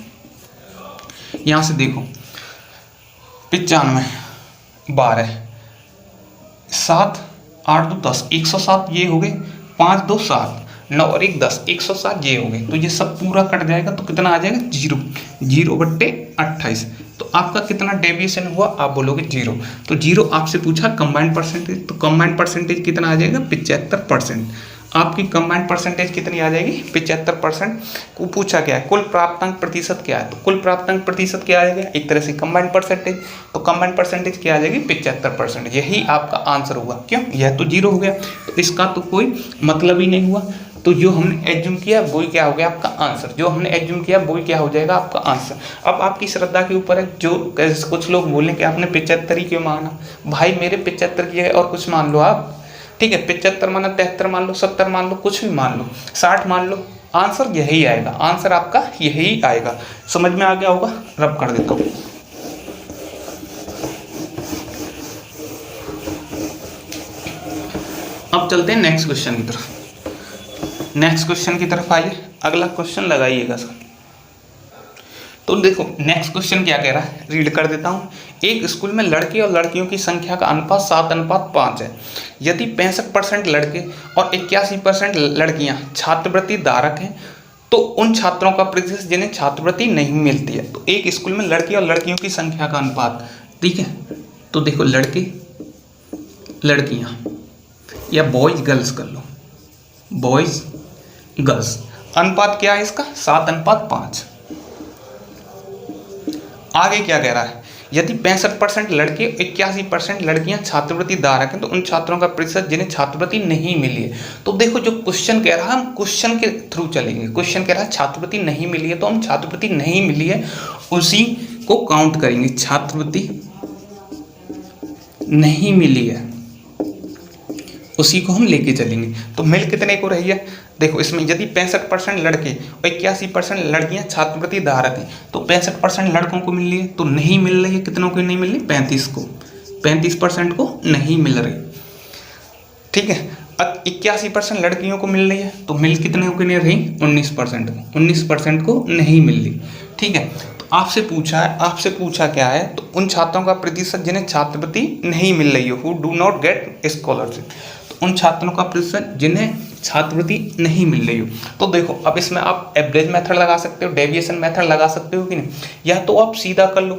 यहाँ से देखो 95 12 7 8 2 10, 107 ये हो गए, 5 2 7, 9 और 1 10, 107 ये हो गए। तो ये सब पूरा कट जाएगा, तो कितना आ जाएगा 0, 0/28। तो आपका कितना डेविएशन हुआ, आप बोलोगे 0। तो 0 आपसे पूछा कंबाइंड परसेंटेज, तो कंबाइंड परसेंटेज कितना आ जाएगा 75%। आपकी कंबाइंड परसेंटेज कितनी आ जाएगी, 75% को पूछा क्या है, कुल प्राप्तांक प्रतिशत क्या है, तो कुल प्राप्तांक प्रतिशत क्या आ जाएगा, एक तरह से कंबाइंड परसेंटेज, तो कंबाइंड परसेंटेज क्या आ जाएगी, 75%। यही आपका आंसर होगा। क्यों, यह तो 0 हो गया, तो इसका तो कोई मतलब ही नहीं हुआ। तो जो हमने एज्यूम किया वही क्या हो गया आपका आंसर, जो हमने एज्यूम किया वही क्या हो जाएगा आपका आंसर। अब आपकी श्रद्धा के ऊपर है। जो कुछ लोग बोलें कि आपने 75 ही क्यों माना, भाई मेरे 75 की है और कुछ मान लो आप, ठीक है, 75 माना, 73 मान लो, 70 मान लो, कुछ भी मान लो, 60 मान लो, आंसर यही आएगा, आंसर आपका यही आएगा। समझ में आ गया होगा, रब कर देता हूँ। अब चलते हैं नेक्स्ट क्वेश्चन की तरफ। नेक्स्ट क्वेश्चन की तरफ आइए, अगला क्वेश्चन लगाइएगा सर। तो देखो नेक्स्ट क्वेश्चन क्या कह रहा है, रीड कर देता हूँ। एक स्कूल में लड़के और लड़कियों की संख्या का अनुपात 7:5 है। यदि 65% लड़के और 81% लड़कियां छात्रवृत्ति धारक हैं तो उन छात्रों का प्रतिशत जिन्हें छात्रवृत्ति नहीं मिलती है। तो एक स्कूल में लड़के और लड़कियों की संख्या का अनुपात, ठीक है, तो देखो लड़के लड़कियां या बॉयज गर्ल्स कर लो, बॉयज गर्ल्स, अनुपात क्या है इसका, 7:5। आगे क्या कह रहा है, यदि 65% लड़के 81% लड़कियां छात्रवृत्ति धारक हैं तो उन छात्रों का प्रतिशत जिन्हें छात्रवृत्ति नहीं मिली है। तो देखो जो क्वेश्चन कह रहा है हम क्वेश्चन के थ्रू चलेंगे। क्वेश्चन कह रहा है छात्रवृत्ति नहीं मिली है तो हम छात्रवृत्ति नहीं मिली है उसी को काउंट करेंगे, छात्रवृत्ति नहीं मिली है उसी को हम लेके चलेंगे। तो मिल कितने को रही है, देखो इसमें यदि 65% लड़के और 81% लड़कियां छात्रवृत्ति धारक हैं तो 65% लड़कों को मिल रही है, तो नहीं मिल रही है, कितनों को नहीं मिल रही, 35 को, 35% को नहीं मिल रही, ठीक है। अब 81% लड़कियों को मिल रही है तो मिल कितने को नहीं रही, 19% को, 19% को नहीं मिल रही, ठीक है। तो आपसे पूछा क्या है, तो उन छात्रों का प्रतिशत जिन्हें छात्रवृत्ति नहीं मिल रही है, who do not gate scholarship, तो उन छात्रों का प्रतिशत जिन्हें छात्रवृत्ति नहीं मिल रही हो। तो देखो अब इसमें आप एवरेज मेथड लगा सकते हो, डेविएशन मेथड लगा सकते हो कि नहीं, या तो आप सीधा कर लो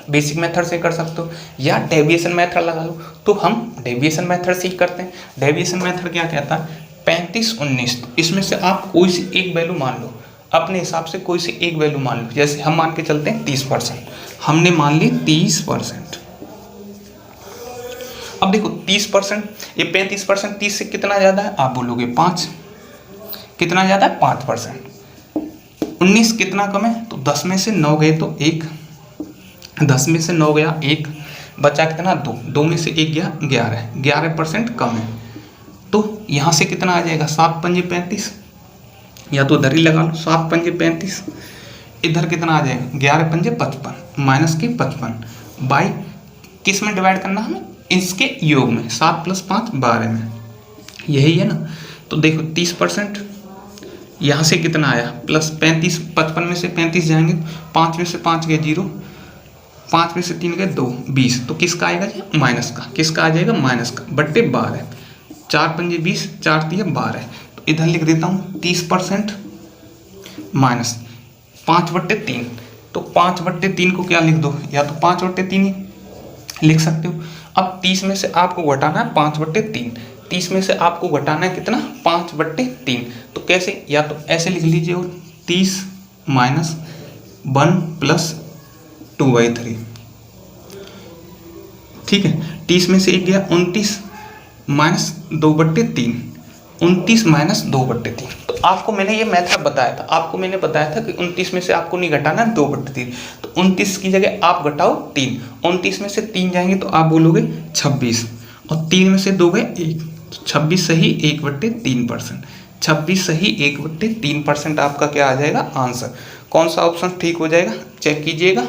बेसिक मेथड से कर सकते हो, या डेविएशन मेथड लगा लो। तो हम डेविएशन मेथड से ही करते हैं। डेविएशन मेथड क्या कहता है, 35-19, इसमें से आप कोई सी एक वैल्यू मान लो, अपने हिसाब से कोई सी एक वैल्यू मान लो। जैसे हम मान के चलते हैं 30%, हमने मान ली 30%। अब देखो 30%, ये 35% 30 से कितना ज़्यादा है, आप बोलोगे 5, कितना ज़्यादा है, 5%। 19 कितना कम है, तो 10 में से 9 गए तो 1, 10 में से 9 गया 1, बचा कितना 2, 2 में से 1 गया 11, 11% कम है। तो यहाँ से कितना आ जाएगा, 7 पंजे 35, या तो इधर ही लगा लो 7 पंजे 35, इधर कितना आ जाएगा 11 पंजे 55, माइनस के 55 बाई किस में डिवाइड करना हमें, इसके योग में, 7 + 5 12 में, यही है ना। तो देखो 30%, यहाँ से कितना आया प्लस 35, 55 में से 35 जाएंगे, 5 में से 5 गए 0, 5 में से 3 गए 2, 20, तो किसका आएगा जी, माइनस का, किसका आ जाएगा, माइनस का, बट्टे 12, 4 पंजे 20, 4 3 12, तो इधर लिख देता हूँ 30% माइनस 5/3, तो 5/3 को क्या लिख दो, या तो 5/3 ही लिख सकते हो। अब 30 में से आपको घटाना है 5/3, 30 में से आपको घटाना है कितना, 5/3, तो कैसे, या तो ऐसे लिख लीजिए, और 30 - 1 + 2/3, ठीक है। 30 में से 1 गया 29 माइनस 2/3, 29 माइनस 2/3। तो आपको मैंने ये मेथड बताया था, आपको मैंने बताया था कि 29 में से आपको नहीं घटाना 2/3, तो 29 की जगह आप घटाओ 3, 29 में से 3 जाएंगे तो आप बोलोगे 26, और 3 में से 2 गए 1, तो 26 सही 1/3%, 26 सही 1/3% आपका क्या आ जाएगा आंसर। कौन सा ऑप्शन ठीक हो जाएगा, चेक कीजिएगा।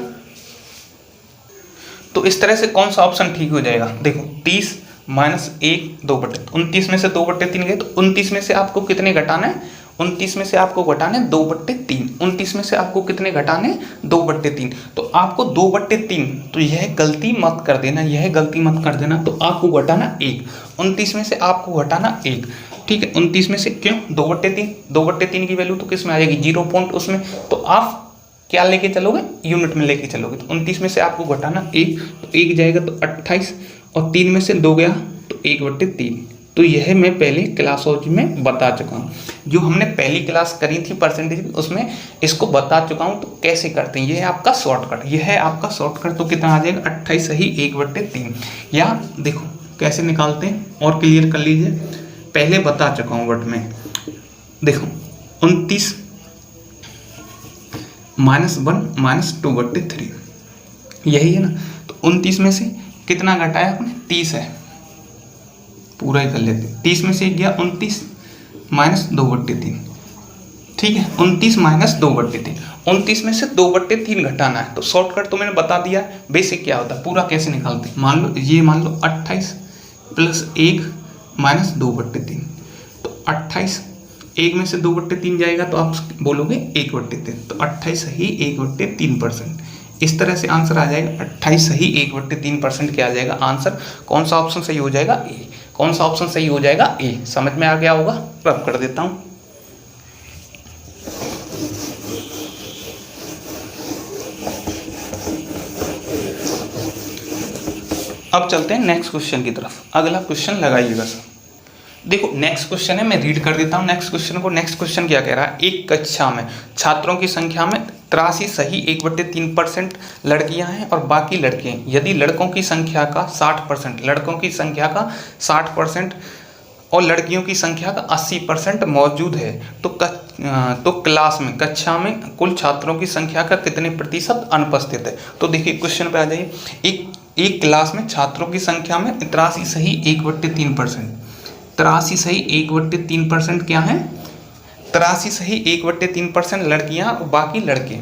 तो इस तरह से कौन सा ऑप्शन ठीक हो जाएगा, देखो 30 - 1 2/3, 29 में से 2/3 गए, तो 29 में से आपको कितने घटाना है, 29 में से आपको घटाने 2/3, 29 में से आपको कितने घटाने 2/3, तो आपको 2/3, तो यह गलती मत कर देना, यह गलती मत कर देना, तो आपको घटाना 1, 29 में से आपको घटाना 1, ठीक है। 29 में से क्यों 2/3, 2/3 की वैल्यू तो किस में आ जाएगी, 0 पॉइंट उसमें, तो आप क्या लेके चलोगे, यूनिट में लेके चलोगे। तो 29 में से आपको घटाना 1, तो 1 जाएगा तो 28, और 3 में से 2 गया तो 1/3, तो यह मैं पहले क्लासोलॉजी में बता चुका हूँ। जो हमने पहली क्लास करी थी परसेंटेज, उसमें इसको बता चुका हूँ तो कैसे करते हैं। यह है आपका शॉर्टकट, यह है आपका शॉर्टकट। तो कितना आ जाएगा 28 सही 1/3। या देखो कैसे निकालते हैं और क्लियर कर लीजिए, पहले बता चुका हूँ बट में। देखो 29 -1 -2/3 यही है ना। तो 29 में से कितना घटाया आपने, 30 है, पूरा ही कर लेते। 30 में से गया 29 -2/3, ठीक है। 29 -2/3, 29 में से 2/3 घटाना है। तो शॉर्टकट तो मैंने बता दिया, बेसिक क्या होता है, पूरा कैसे निकालते हैं। मान लो 28 + 1 -2/3, तो 28 1 में से 2/3 जाएगा तो आप बोलोगे 1/3, तो 28 सही 1/3%। इस तरह से आंसर आ जाएगा 28 सही 1/3% क्या आ जाएगा आंसर। कौन सा ऑप्शन सही हो जाएगा, ए। कौन सा ऑप्शन सही हो जाएगा, ए। समझ में आ गया होगा, रब कर देता हूं। अब चलते हैं नेक्स्ट क्वेश्चन की तरफ। अगला क्वेश्चन लगाइएगा सर। देखो नेक्स्ट क्वेश्चन है, मैं रीड कर देता हूँ नेक्स्ट क्वेश्चन को। नेक्स्ट क्वेश्चन क्या कह रहा है, एक कक्षा में छात्रों की संख्या में 83 सही 1/3% लड़कियां हैं और बाकी लड़के हैं। यदि लड़कों की संख्या का 60%, लड़कों की संख्या का 60% और लड़कियों की संख्या का 80% मौजूद है तो क्लास में, कक्षा में कुल छात्रों की संख्या का कितने प्रतिशत अनुपस्थित है। तो देखिए क्वेश्चन पे आ जाइए। एक क्लास में छात्रों की संख्या में 83 सही 1/3%, 83 सही 1/3% क्या है, 83 सही 1/3% लड़कियां और बाकी लड़के।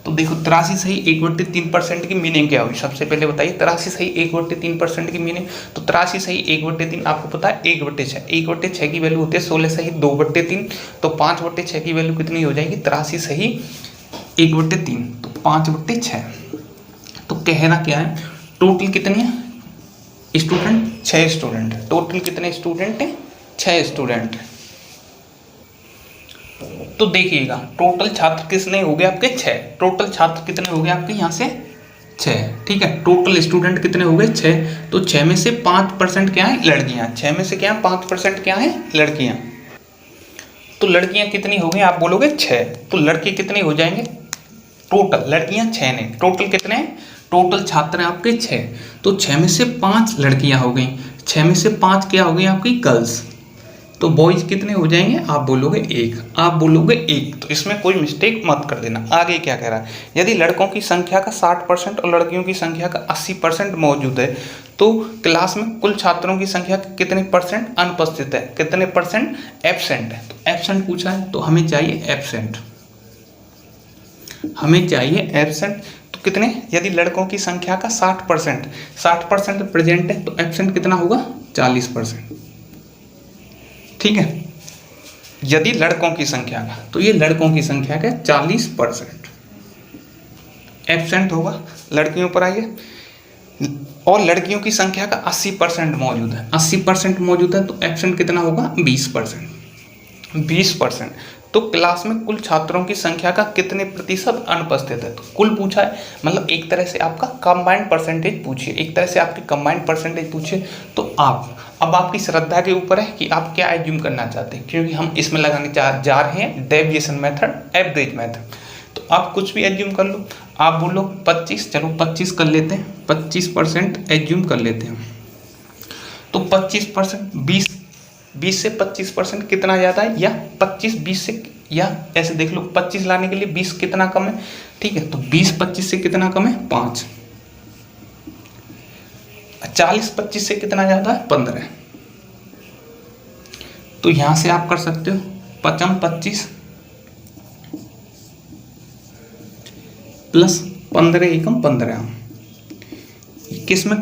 तो देखो 83 सही 1/3% की मीनिंग क्या हुई, सबसे पहले बताइए। 83 सही 1/3% की मीनिंग, तो 83 सही 1/3 आपको पता है 1/6, 1/6 की वैल्यू होती है 16 सही 2/3, तो 5/6 की वैल्यू कितनी हो जाएगी, 83 सही 1/3, तो 5/6। तो कहना क्या है, टोटल कितने हैं स्टूडेंट, 6 स्टूडेंट। टोटल कितने स्टूडेंट हैं, 6 स्टूडेंट। तो देखिएगा टोटल छात्र कितने हो गए आपके, 6। टोटल छात्र कितने हो गए आपके यहाँ से 6, ठीक है। टोटल स्टूडेंट कितने हो गए 6, तो 6 में से 5% क्या है, लड़कियां। 6 में से क्या 5% क्या है, लड़कियां। तो लड़कियां कितनी हो गई, आप बोलोगे 6, तो लड़के कितने हो जाएंगे, टोटल लड़कियां 6 ने, टोटल कितने, टोटल छात्र हैं आपके 6, तो 6 में से 5 लड़कियां हो गई, 6 में से 5 क्या हो गई आपकी गर्ल्स, तो बॉयज कितने हो जाएंगे, आप बोलोगे 1, आप बोलोगे 1। तो इसमें कोई मिस्टेक मत कर देना। आगे क्या कह रहा है, यदि लड़कों की संख्या का 60% और लड़कियों की संख्या का 80% मौजूद है तो क्लास में कुल छात्रों की संख्या कितने परसेंट अनुपस्थित है, कितने परसेंट एब्सेंट है। तो एब्सेंट पूछा है तो हमें चाहिए एब्सेंट, हमें चाहिए एब्सेंट। तो कितने, यदि लड़कों की संख्या का 60% प्रेजेंट है तो एब्सेंट कितना होगा 40%, ठीक है। यदि लड़कों की संख्या का, तो ये लड़कों की संख्या का 40% एब्सेंट होगा। लड़कियों पर आइए, और लड़कियों की संख्या का 80% मौजूद है, 80% मौजूद है तो एब्सेंट कितना होगा 20%। तो क्लास में कुल छात्रों की संख्या का कितने प्रतिशत अनुपस्थित है। तो कुल पूछा है, मतलब एक तरह से आपका कंबाइंड परसेंटेज पूछिए, एक तरह से आपकी कंबाइंड परसेंटेज पूछिए। तो अब आपकी श्रद्धा के ऊपर है कि आप क्या एज्यूम करना चाहते हैं, क्योंकि हम इसमें लगाने जा रहे हैं डेविएशन मेथड, एवरेज मेथड। तो आप कुछ भी एज्यूम कर लो, आप बोलो 25, चलो 25 कर लेते हैं, 25% एज्यूम कर लेते हैं। तो 25%, 20 से 25% कितना ज़्यादा है, या 25 20 से, या ऐसे देख लो 25 लाने के लिए 20 कितना कम है, ठीक है। तो 20 25 से कितना कम है 5, 40 25 से कितना ज़्यादा है 15। तो यहाँ से आप कर सकते हो 55 25 प्लस 15 एकम 15। किस में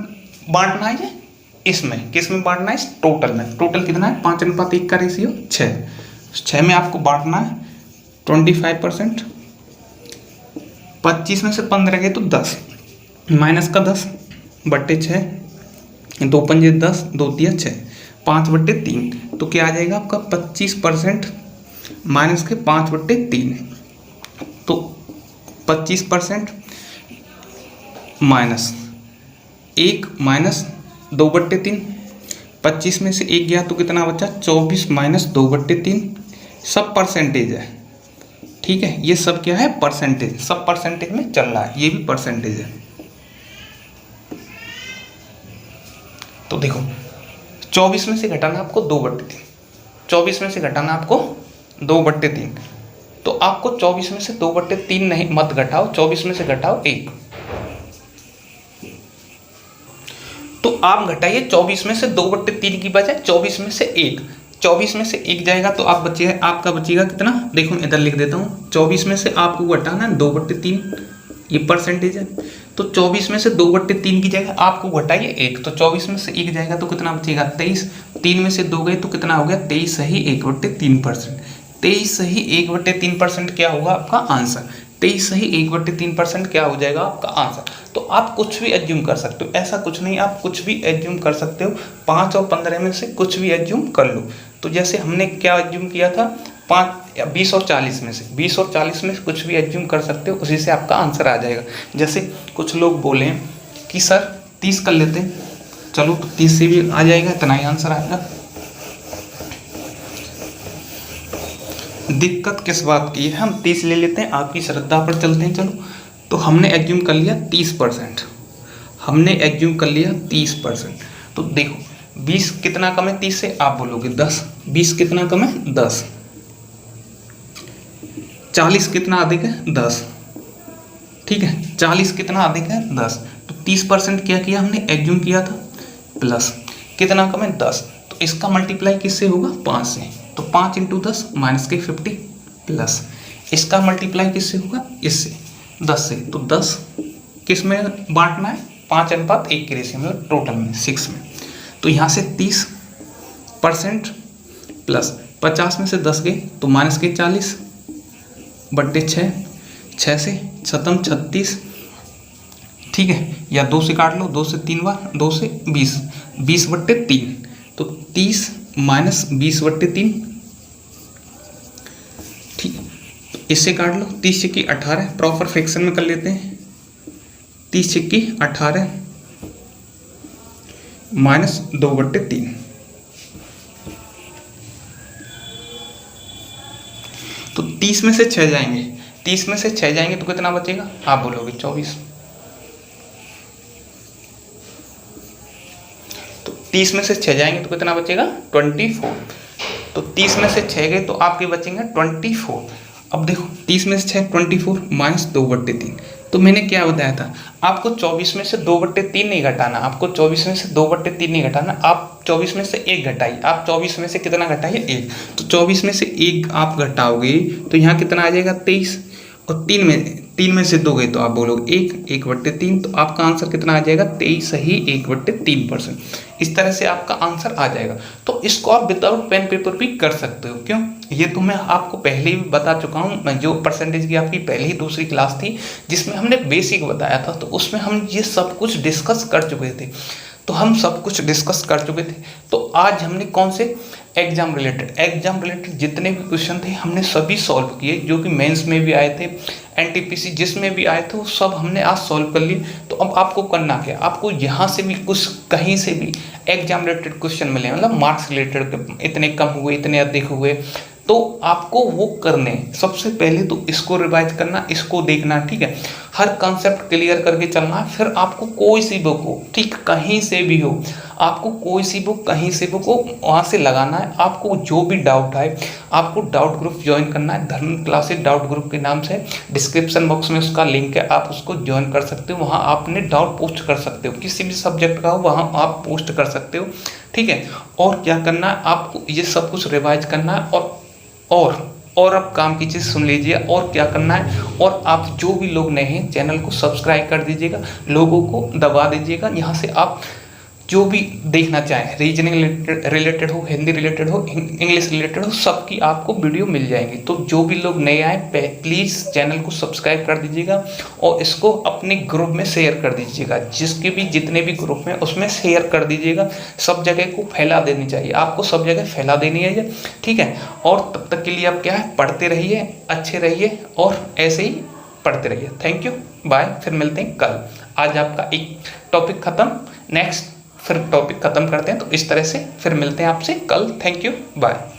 बांटना है, इसमें किस में बांटना है, टोटल में। टोटल कितना है 5:1 का रेशियो 6 में आपको बांटना है 25%। 25 में से 15 गए तो 10, माइनस का 10 बट्टे 6, 2 पंजे 10, 2 तिया 6, 5/3। तो क्या आ जाएगा आपका 25% माइनस के 5/3। तो 25% माइनस 1 माइनस 2/3, 25 में से 1 गया तो कितना बचा, 24 माइनस 2/3। सब परसेंटेज है, ठीक है, ये सब क्या है, परसेंटेज, सब परसेंटेज में चल रहा है, ये भी परसेंटेज है। तो देखो 24 में से घटाना आपको 2/3, 24 में से घटाना आपको 2/3, तो आपको 24 में से 2/3 नहीं मत घटाओ, 24 में से घटाओ 1। तो आप घटाइए 24 में से 2/3 की बजाय 24 में से 1, 24 में से 1 जाएगा तो आप बचेगा, आपका बचेगा कितना, देखो इधर लिख देता हूँ, 24 में से आपको घटाना है 2/3, ये परसेंटेज है। तो 24 में से 2/3 की जगह आपको घटाइए 1, तो 24 में से 1 जाएगा तो कितना बचेगा 23, 3 में से 2 गए तो कितना हो गया 23 सही 1/3%, 23 सही 1/3% क्या होगा आपका आंसर, 23 सही 1/3% क्या हो जाएगा आपका आंसर। तो आप कुछ भी एज्यूम कर सकते हो, ऐसा कुछ नहीं, आप कुछ भी एज्यूम कर सकते हो, 5 और 15 में से कुछ भी एज्यूम कर लो। तो जैसे हमने क्या एज्यूम किया था, 20 और 40 में से, 20 और 40 में से कुछ भी एज्यूम कर सकते हो, उसी से आपका आंसर आ जाएगा। जैसे कुछ लोग बोले कि सर 30 कर लेते हैं, चलो तो 30 से भी आ जाएगा, इतना ही आंसर आएगा। दिक्कत किस बात की है, हम 30 ले लेते हैं, आपकी श्रद्धा पर चलते हैं। चलो तो हमने एज्यूम कर लिया 30%, हमने एज्यूम कर लिया 30%। तो देखो 20 कितना कम है 30 से, आप बोलोगे 10, 20 कितना कम है 10, 40 कितना अधिक है 10, ठीक है, 40 कितना अधिक है 10। तो 30% क्या किया हमने, एज्यूम किया था, प्लस कितना कम है 10, तो इसका मल्टीप्लाई किससे होगा 5 से, तो 5 × 10 माइनस के 50 प्लस इसका मल्टीप्लाई किससे होगा, इससे 10 से, तो 10 किस में बांटना है, 5:1 की रेशियो में, टोटल में 6 में। तो यहाँ से 30% प्लस 50 में से 10 गए तो माइनस के 40/6, 6 से 7 36, ठीक है, या 2 से काट लो, 2 से 3 बार, 2 से 20, 20/3, तो 30 माइनस 20/3, ठीक है, तो इससे काट लो, 30 छक्की 18, प्रॉपर फ्रैक्शन में कर लेते हैं, 30 छक्की 18 माइनस 2/3, तो 30 में से 6 जाएंगे, 30 में से 6 जाएंगे तो कितना बचेगा, आप बोलोगे 24, तो 30 में से 6 जाएंगे तो कितना बचेगा 24, तो 30 में से 6 गए तो आपके बचेंगे 24। अब देखो 30 में से 6 24 माइनस 2/3, तो मैंने क्या बताया था आपको, 24 में से 2/3 नहीं घटाना, आपको 24 में से 2/3 नहीं घटाना, आप 24 में से 1 घटाइए, आप 24 में से कितना घटाइए 1, तो 24 में से 1 आप घटाओगे तो यहाँ कितना आ जाएगा 23, और 3 में से 2 गए तो आप बोलोगे 1/3, तो आपका आंसर कितना आ जाएगा 23 सही 1/3%। इस तरह से आपका आंसर आ जाएगा। तो इसको आप विदाउट पेन पेपर भी कर सकते हो, क्यों, ये तो मैं आपको पहले ही बता चुका हूँ, जो परसेंटेज की आपकी पहले ही दूसरी क्लास थी जिसमें हमने बेसिक बताया था, तो उसमें हम ये सब कुछ डिस्कस कर चुके थे, तो हम सब कुछ डिस्कस कर चुके थे। तो आज हमने कौन से एग्जाम रिलेटेड जितने भी क्वेश्चन थे हमने सभी सॉल्व किए, जो कि मेंस में भी आए थे, एनटीपीसी जिसमें भी आए थे वो सब हमने आज सॉल्व कर लिए। तो अब आपको करना क्या, आपको यहाँ से भी कुछ कहीं से भी एग्जाम रिलेटेड क्वेश्चन मिले, मतलब मार्क्स रिलेटेड इतने कम हुए इतने अधिक हुए, तो आपको वो करने, सबसे पहले तो इसको रिवाइज करना, इसको देखना, ठीक है, हर कॉन्सेप्ट क्लियर करके चलना है। फिर आपको कोई सी बुक हो, ठीक, कहीं से भी हो, आपको कोई सी बुक कहीं से बुक हो वहाँ से लगाना है। आपको जो भी डाउट आए, आपको डाउट ग्रुप ज्वाइन करना है, धर्म क्लासेस डाउट ग्रुप के नाम से, डिस्क्रिप्शन बॉक्स में उसका लिंक है, आप उसको ज्वाइन कर सकते हो, वहाँ आप अपने डाउट पोस्ट कर सकते हो, किसी भी सब्जेक्ट का हो वहाँ आप पोस्ट कर सकते हो, ठीक है। और क्या करना है, आपको ये सब कुछ रिवाइज करना है, और अब काम की चीज़ सुन लीजिए, और क्या करना है, और आप जो भी लोग नए हैं चैनल को सब्सक्राइब कर दीजिएगा, लोगों को दबा दीजिएगा, यहाँ से आप जो भी देखना चाहें, रीजनिंग रिलेटेड हो, हिंदी रिलेटेड हो, इंग्लिश रिलेटेड हो, सबकी आपको वीडियो मिल जाएंगी। तो जो भी लोग नए आए प्लीज़ चैनल को सब्सक्राइब कर दीजिएगा और इसको अपने ग्रुप में शेयर कर दीजिएगा, जिसके भी जितने भी ग्रुप में उसमें शेयर कर दीजिएगा, सब जगह को फैला देनी चाहिए, आपको सब जगह फैला देनी है, ठीक है। और तब तक के लिए आप क्या है, पढ़ते रहिए, अच्छे रहिए और ऐसे ही पढ़ते रहिए। थैंक यू, बाय, फिर मिलते हैं कल। आज आपका एक टॉपिक खत्म, नेक्स्ट फिर टॉपिक खत्म करते हैं। तो इस तरह से फिर मिलते हैं आपसे कल। Thank you, bye.